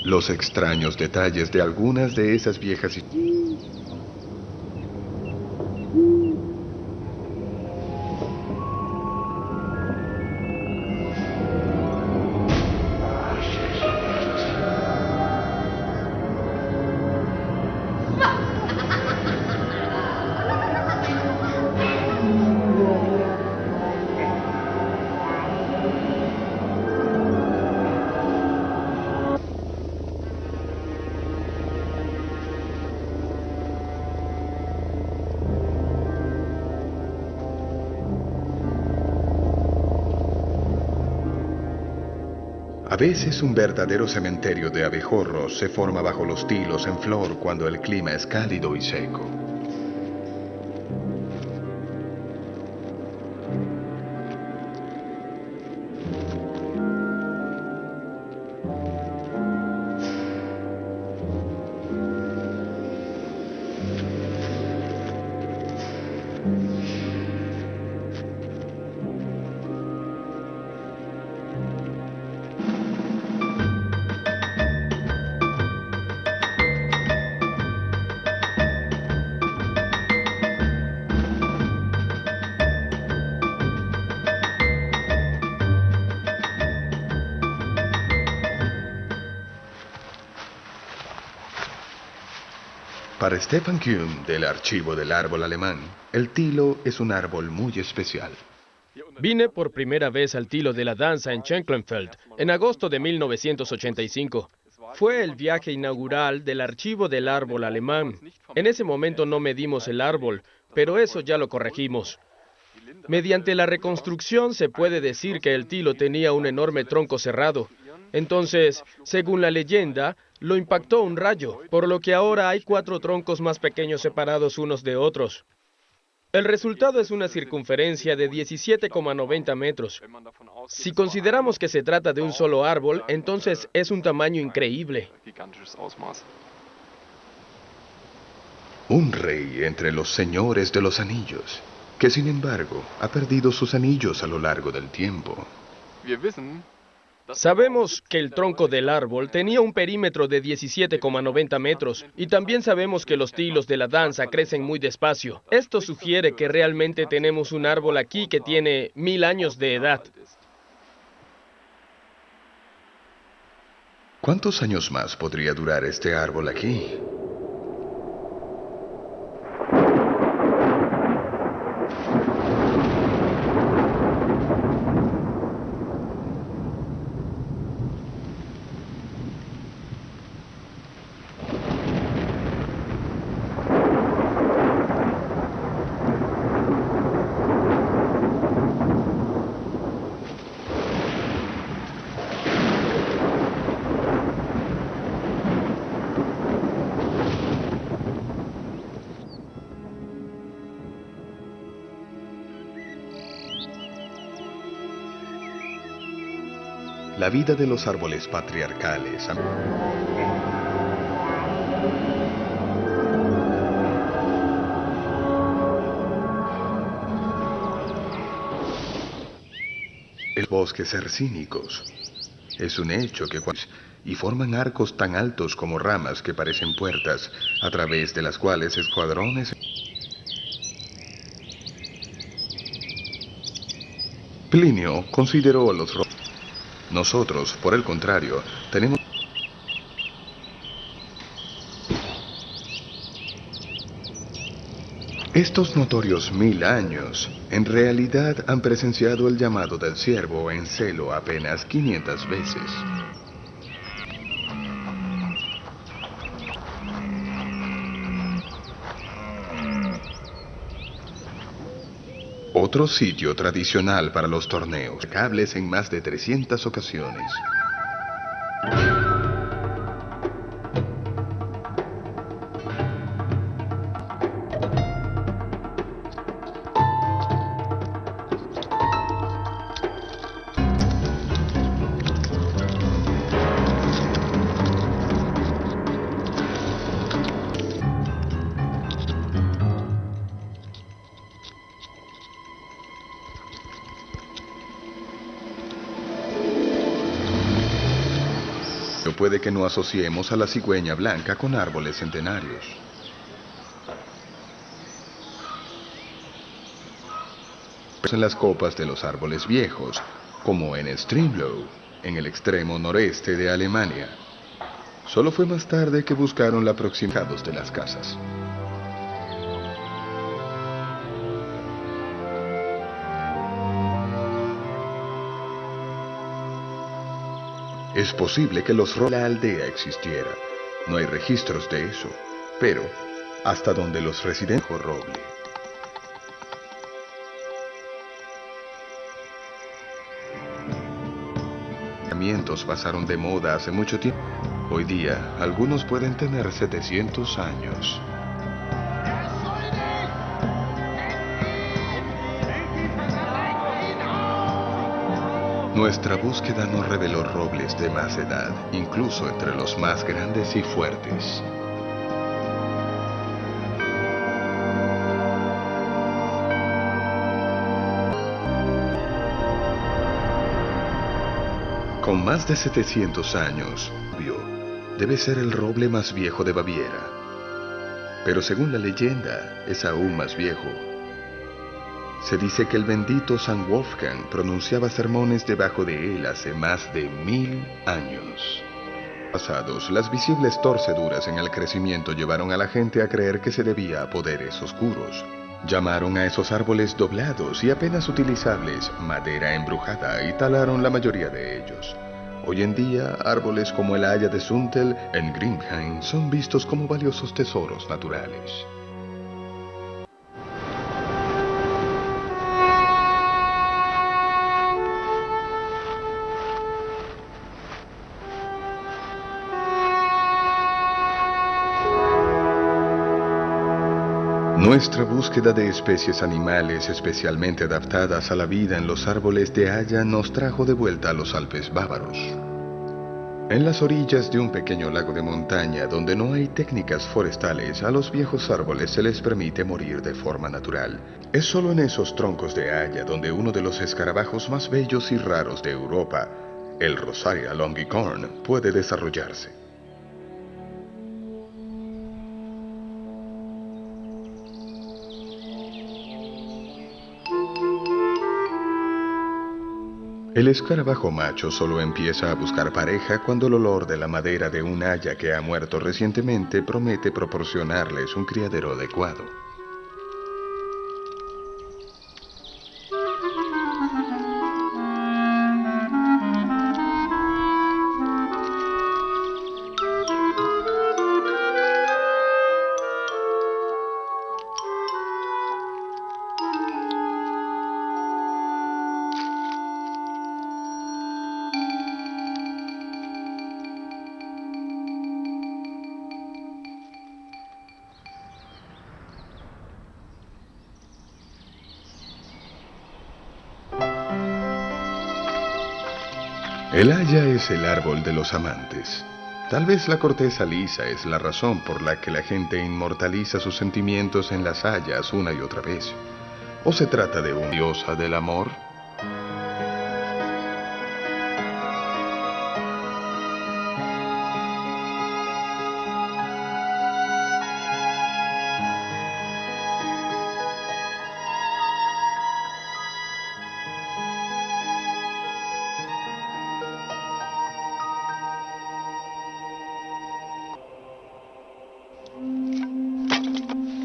Los extraños detalles de algunas de esas viejas A veces un verdadero cementerio de abejorros se forma bajo los tilos en flor cuando el clima es cálido y seco. Para Stefan Kuhn, del Archivo del Árbol Alemán, el tilo es un árbol muy especial. Vine por primera vez al tilo de la danza en Schenklenfeld en agosto de 1985. Fue el viaje inaugural del Archivo del Árbol Alemán. En ese momento no medimos el árbol, pero eso ya lo corregimos. Mediante la reconstrucción se puede decir que el tilo tenía un enorme tronco cerrado. Entonces, según la leyenda, lo impactó un rayo, por lo que ahora hay 4 troncos más pequeños separados unos de otros. El resultado es una circunferencia de 17,90 metros. Si consideramos que se trata de un solo árbol, entonces es un tamaño increíble. Un rey entre los señores de los anillos, que sin embargo ha perdido sus anillos a lo largo del tiempo. Sabemos que el tronco del árbol tenía un perímetro de 17,90 metros y también sabemos que los tilos de la danza crecen muy despacio. Esto sugiere que realmente tenemos un árbol aquí que tiene 1000 años de edad. ¿Cuántos años más podría durar este árbol aquí? La vida de los árboles patriarcales. El bosques hercínicos. Es un hecho que y forman arcos tan altos como ramas que parecen puertas, a través de las cuales escuadrones. Plinio consideró a los robles. Nosotros, por el contrario, tenemos... Estos notorios 1000 años, en realidad han presenciado el llamado del ciervo en celo apenas 500 veces. Otro sitio tradicional para los torneos, cables en más de 300 ocasiones. Puede que no asociemos a la cigüeña blanca con árboles centenarios. En las copas de los árboles viejos, como en Strindlow, en el extremo noreste de Alemania. Solo fue más tarde que buscaron la proximidad de las casas. Es posible que la aldea existiera. No hay registros de eso, pero hasta donde los residentes roble. Los pasaron de moda hace mucho tiempo. Hoy día, algunos pueden tener 700 años. Nuestra búsqueda no reveló robles de más edad, incluso entre los más grandes y fuertes. Con más de 700 años, debe ser el roble más viejo de Baviera. Pero según la leyenda, es aún más viejo. Se dice que el bendito San Wolfgang pronunciaba sermones debajo de él hace más de 1000 años. Pasados, las visibles torceduras en el crecimiento llevaron a la gente a creer que se debía a poderes oscuros. Llamaron a esos árboles doblados y apenas utilizables madera embrujada y talaron la mayoría de ellos. Hoy en día, árboles como el haya de Suntel en Grimheim son vistos como valiosos tesoros naturales. Nuestra búsqueda de especies animales especialmente adaptadas a la vida en los árboles de haya nos trajo de vuelta a los Alpes bávaros. En las orillas de un pequeño lago de montaña donde no hay técnicas forestales, a los viejos árboles se les permite morir de forma natural. Es solo en esos troncos de haya donde uno de los escarabajos más bellos y raros de Europa, el Rosaria longicorn, puede desarrollarse. El escarabajo macho solo empieza a buscar pareja cuando el olor de la madera de un haya que ha muerto recientemente promete proporcionarles un criadero adecuado. El haya es el árbol de los amantes. Tal vez la corteza lisa es la razón por la que la gente inmortaliza sus sentimientos en las hayas una y otra vez. ¿O se trata de una diosa del amor?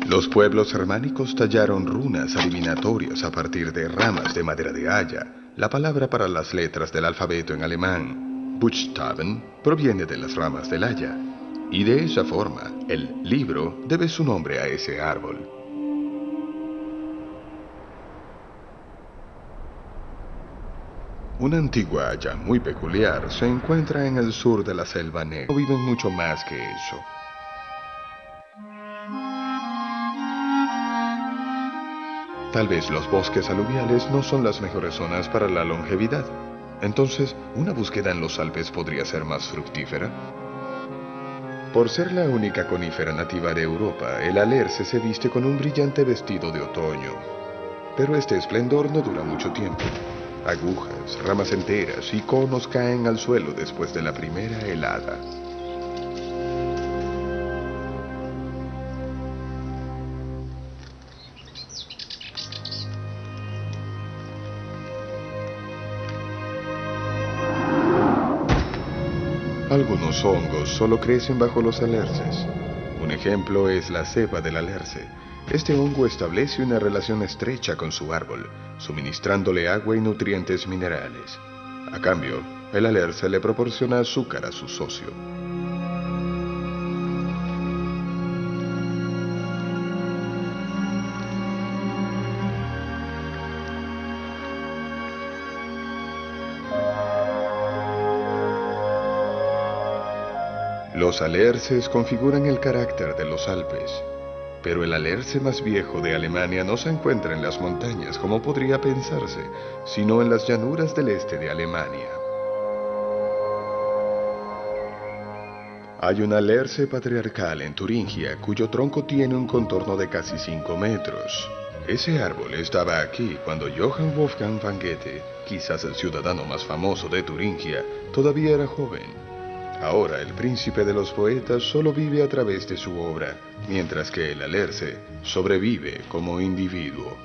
Los pueblos germánicos tallaron runas adivinatorias a partir de ramas de madera de haya. La palabra para las letras del alfabeto en alemán, Buchstaben, proviene de las ramas del haya. Y de esa forma, el libro debe su nombre a ese árbol. Una antigua haya muy peculiar se encuentra en el sur de la Selva Negra. No viven mucho más que eso. Tal vez los bosques aluviales no son las mejores zonas para la longevidad. Entonces, ¿una búsqueda en los Alpes podría ser más fructífera? Por ser la única conífera nativa de Europa, el alerce se viste con un brillante vestido de otoño. Pero este esplendor no dura mucho tiempo. Agujas, ramas enteras y conos caen al suelo después de la primera helada. Algunos hongos solo crecen bajo los alerces. Un ejemplo es la cepa del alerce. Este hongo establece una relación estrecha con su árbol, suministrándole agua y nutrientes minerales. A cambio, el alerce le proporciona azúcar a su socio. Los alerces configuran el carácter de los Alpes, pero el alerce más viejo de Alemania no se encuentra en las montañas como podría pensarse, sino en las llanuras del este de Alemania. Hay un alerce patriarcal en Turingia cuyo tronco tiene un contorno de casi 5 metros. Ese árbol estaba aquí cuando Johann Wolfgang van Goethe, quizás el ciudadano más famoso de Turingia, todavía era joven. Ahora el príncipe de los poetas solo vive a través de su obra, mientras que el alerce sobrevive como individuo.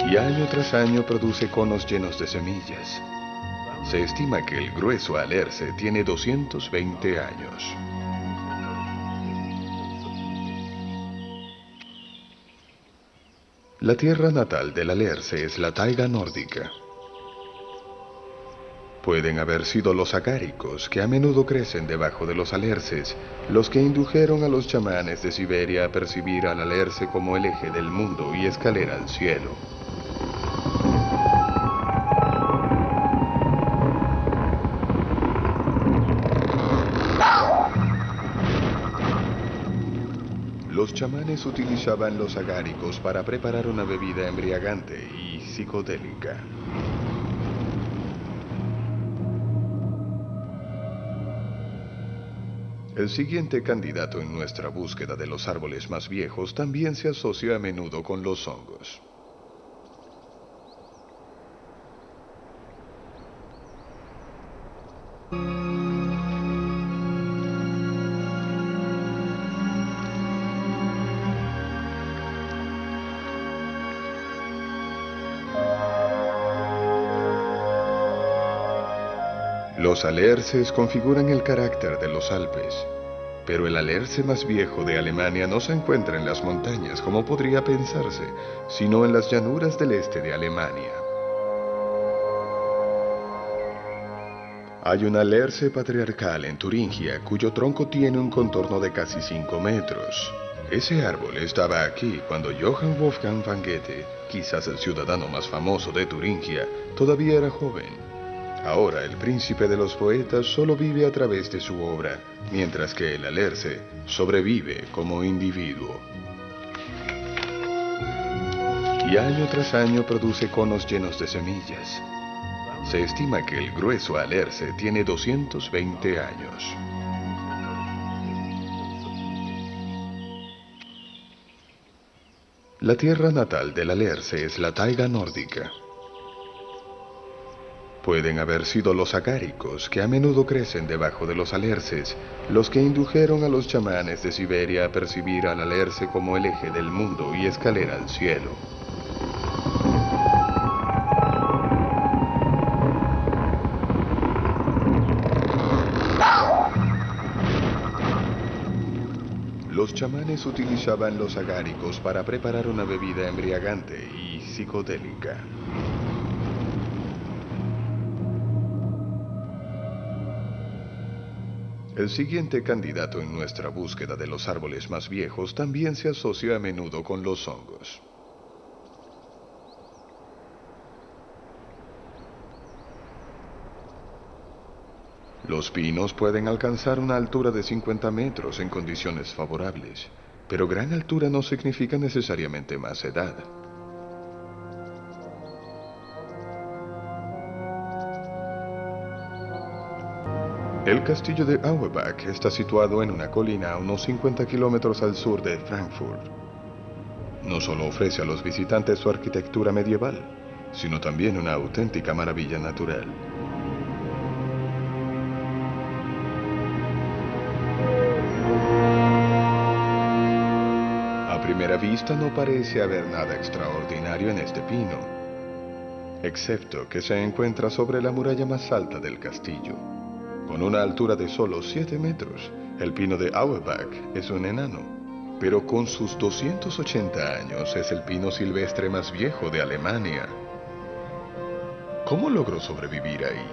Y año tras año produce conos llenos de semillas. Se estima que el grueso alerce tiene 220 años. La tierra natal del alerce es la taiga nórdica. Pueden haber sido los acáricos, que a menudo crecen debajo de los alerces, los que indujeron a los chamanes de Siberia a percibir al alerce como el eje del mundo y escalera al cielo. Los chamanes utilizaban los agáricos para preparar una bebida embriagante y psicodélica. El siguiente candidato en nuestra búsqueda de los árboles más viejos también se asocia a menudo con los hongos. Los alerces configuran el carácter de los Alpes, pero el alerce más viejo de Alemania no se encuentra en las montañas como podría pensarse, sino en las llanuras del este de Alemania. Hay un alerce patriarcal en Turingia cuyo tronco tiene un contorno de casi 5 metros. Ese árbol estaba aquí cuando Johann Wolfgang van Goethe, quizás el ciudadano más famoso de Turingia, todavía era joven. Ahora el príncipe de los poetas solo vive a través de su obra, mientras que el alerce sobrevive como individuo. Y año tras año produce conos llenos de semillas. Se estima que el grueso alerce tiene 220 años. La tierra natal del alerce es la taiga nórdica. Pueden haber sido los agáricos, que a menudo crecen debajo de los alerces, los que indujeron a los chamanes de Siberia a percibir al alerce como el eje del mundo y escalera al cielo. Los chamanes utilizaban los agáricos para preparar una bebida embriagante y psicodélica. El siguiente candidato en nuestra búsqueda de los árboles más viejos también se asocia a menudo con los hongos. Los pinos pueden alcanzar una altura de 50 metros en condiciones favorables, pero gran altura no significa necesariamente más edad. El castillo de Auerbach está situado en una colina a unos 50 kilómetros al sur de Frankfurt. No solo ofrece a los visitantes su arquitectura medieval, sino también una auténtica maravilla natural. A primera vista no parece haber nada extraordinario en este pino, excepto que se encuentra sobre la muralla más alta del castillo. Con una altura de solo 7 metros, el pino de Auerbach es un enano, pero con sus 280 años es el pino silvestre más viejo de Alemania. ¿Cómo logró sobrevivir ahí?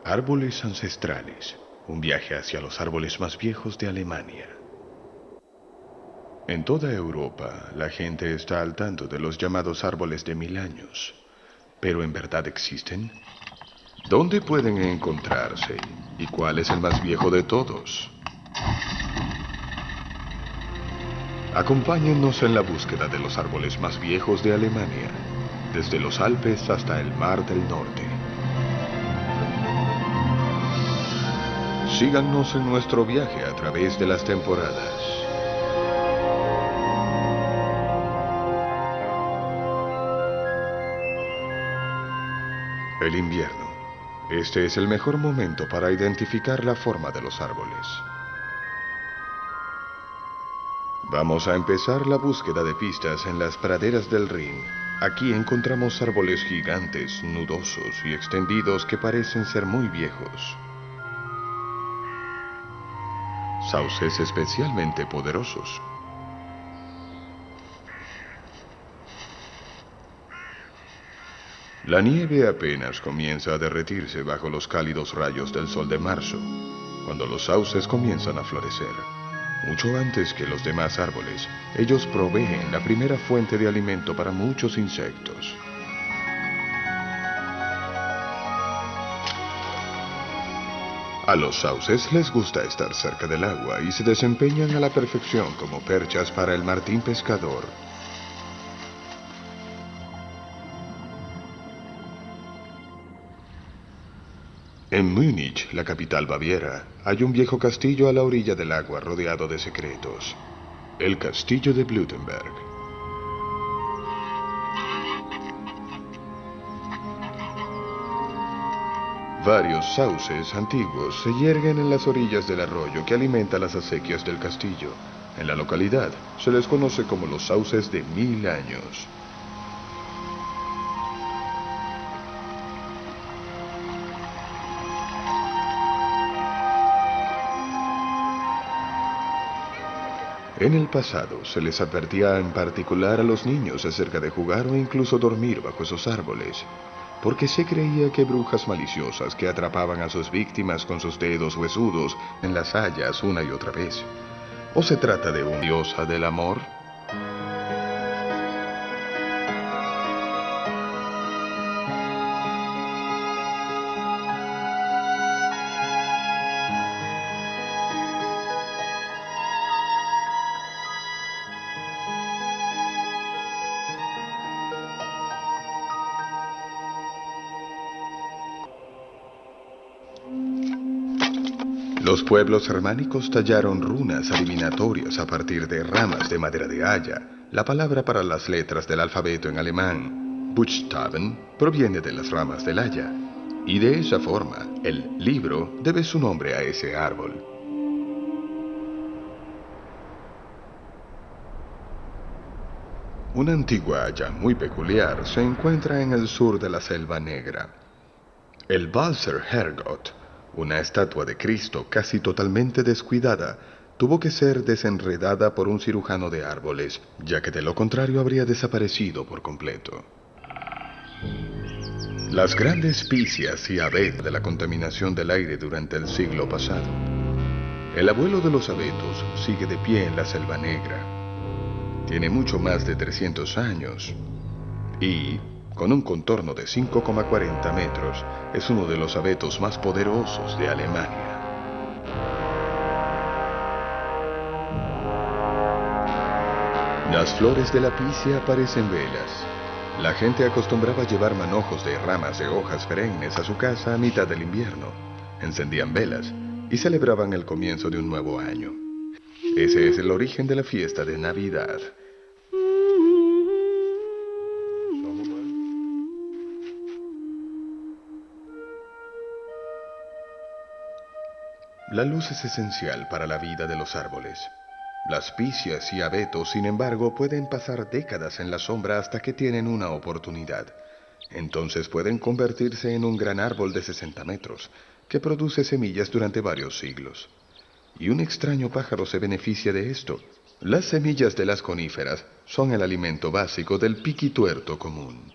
Árboles ancestrales. Un viaje hacia los árboles más viejos de Alemania. En toda Europa, la gente está al tanto de los llamados árboles de 1000 años. ¿Pero en verdad existen? ¿Dónde pueden encontrarse? ¿Y cuál es el más viejo de todos? Acompáñennos en la búsqueda de los árboles más viejos de Alemania, desde los Alpes hasta el Mar del Norte. Síganos en nuestro viaje a través de las temporadas. El invierno. Este es el mejor momento para identificar la forma de los árboles. Vamos a empezar la búsqueda de pistas en las praderas del Rin. Aquí encontramos árboles gigantes, nudosos y extendidos que parecen ser muy viejos. Sauces especialmente poderosos. La nieve apenas comienza a derretirse bajo los cálidos rayos del sol de marzo, cuando los sauces comienzan a florecer. Mucho antes que los demás árboles, ellos proveen la primera fuente de alimento para muchos insectos. A los sauces les gusta estar cerca del agua y se desempeñan a la perfección como perchas para el martín pescador. En Múnich, la capital baviera, hay un viejo castillo a la orilla del agua rodeado de secretos. El castillo de Blutenberg. Varios sauces antiguos se yerguen en las orillas del arroyo que alimenta las acequias del castillo. En la localidad se les conoce como los sauces de 1000 años. En el pasado se les advertía en particular a los niños acerca de jugar o incluso dormir bajo esos árboles, porque se creía que brujas maliciosas que atrapaban a sus víctimas con sus dedos huesudos en las hayas una y otra vez. ¿O se trata de una diosa del amor? Los pueblos germánicos tallaron runas adivinatorias a partir de ramas de madera de haya. La palabra para las letras del alfabeto en alemán, Buchstaben, proviene de las ramas del haya. Y de esa forma, el libro debe su nombre a ese árbol. Una antigua haya muy peculiar se encuentra en el sur de la Selva Negra. El Balser Herrgott, una estatua de Cristo casi totalmente descuidada, tuvo que ser desenredada por un cirujano de árboles, ya que de lo contrario habría desaparecido por completo. Las grandes picias y abetos de la contaminación del aire durante el siglo pasado. El abuelo de los abetos sigue de pie en la Selva Negra. Tiene mucho más de 300 años y, con un contorno de 5,40 metros, es uno de los abetos más poderosos de Alemania. Las flores de la picia parecen velas. La gente acostumbraba llevar manojos de ramas de hojas perennes a su casa a mitad del invierno. Encendían velas y celebraban el comienzo de un nuevo año. Ese es el origen de la fiesta de Navidad. La luz es esencial para la vida de los árboles. Las picias y abetos, sin embargo, pueden pasar décadas en la sombra hasta que tienen una oportunidad. Entonces pueden convertirse en un gran árbol de 60 metros, que produce semillas durante varios siglos. Y un extraño pájaro se beneficia de esto. Las semillas de las coníferas son el alimento básico del piquituerto común.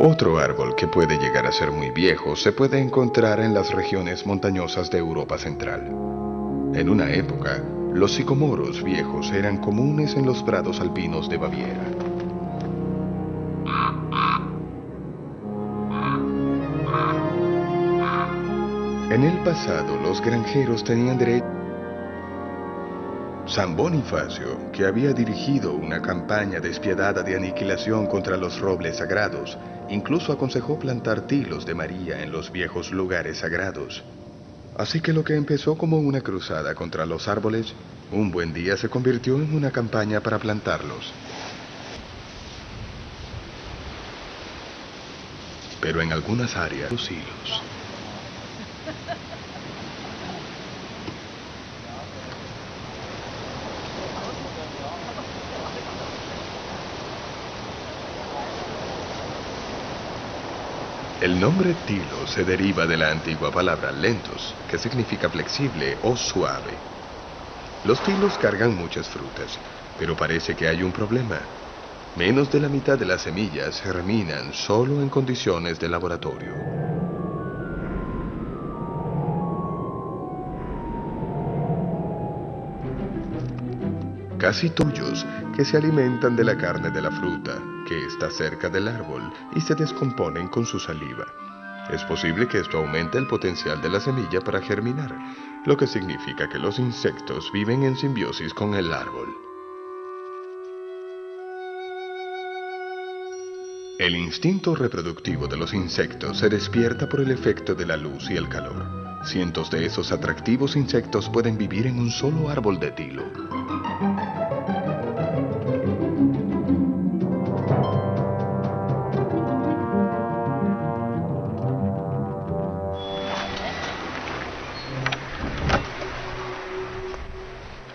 Otro árbol que puede llegar a ser muy viejo se puede encontrar en las regiones montañosas de Europa Central. En una época, los sicomoros viejos eran comunes en los prados alpinos de Baviera. En el pasado, los granjeros tenían derecho. San Bonifacio, que había dirigido una campaña despiadada de aniquilación contra los robles sagrados, incluso aconsejó plantar tilos de María en los viejos lugares sagrados. Así que lo que empezó como una cruzada contra los árboles, un buen día se convirtió en una campaña para plantarlos. Pero en algunas áreas, los hilos. El nombre tilo se deriva de la antigua palabra lentos, que significa flexible o suave. Los tilos cargan muchas frutas, pero parece que hay un problema. Menos de la mitad de las semillas germinan solo en condiciones de laboratorio. Casi tuyos que se alimentan de la carne de la fruta, que está cerca del árbol y se descomponen con su saliva. Es posible que esto aumente el potencial de la semilla para germinar, lo que significa que los insectos viven en simbiosis con el árbol. El instinto reproductivo de los insectos se despierta por el efecto de la luz y el calor. Cientos de esos atractivos insectos pueden vivir en un solo árbol de tilo.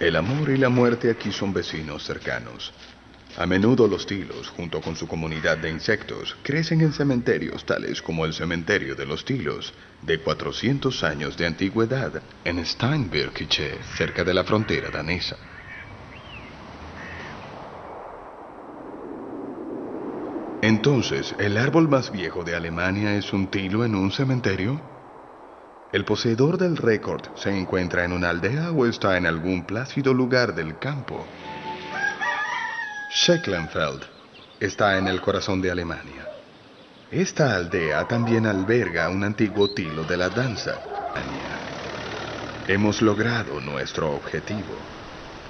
El amor y la muerte aquí son vecinos cercanos. A menudo los tilos, junto con su comunidad de insectos, crecen en cementerios tales como el cementerio de los tilos, de 400 años de antigüedad, en Steinbürkirche, cerca de la frontera danesa. Entonces, ¿el árbol más viejo de Alemania es un tilo en un cementerio? ¿El poseedor del récord se encuentra en una aldea o está en algún plácido lugar del campo? Schecklenfeld está en el corazón de Alemania. Esta aldea también alberga un antiguo tilo de la danza. Hemos logrado nuestro objetivo.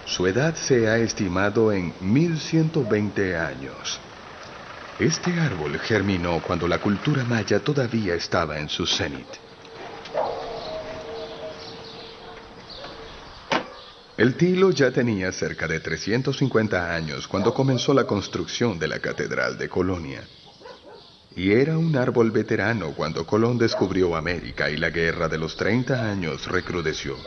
Su edad se ha estimado en 1120 años. Este árbol germinó cuando la cultura maya todavía estaba en su cenit. El tilo ya tenía cerca de 350 años cuando comenzó la construcción de la Catedral de Colonia. Y era un árbol veterano cuando Colón descubrió América y la Guerra de los 30 años recrudeció.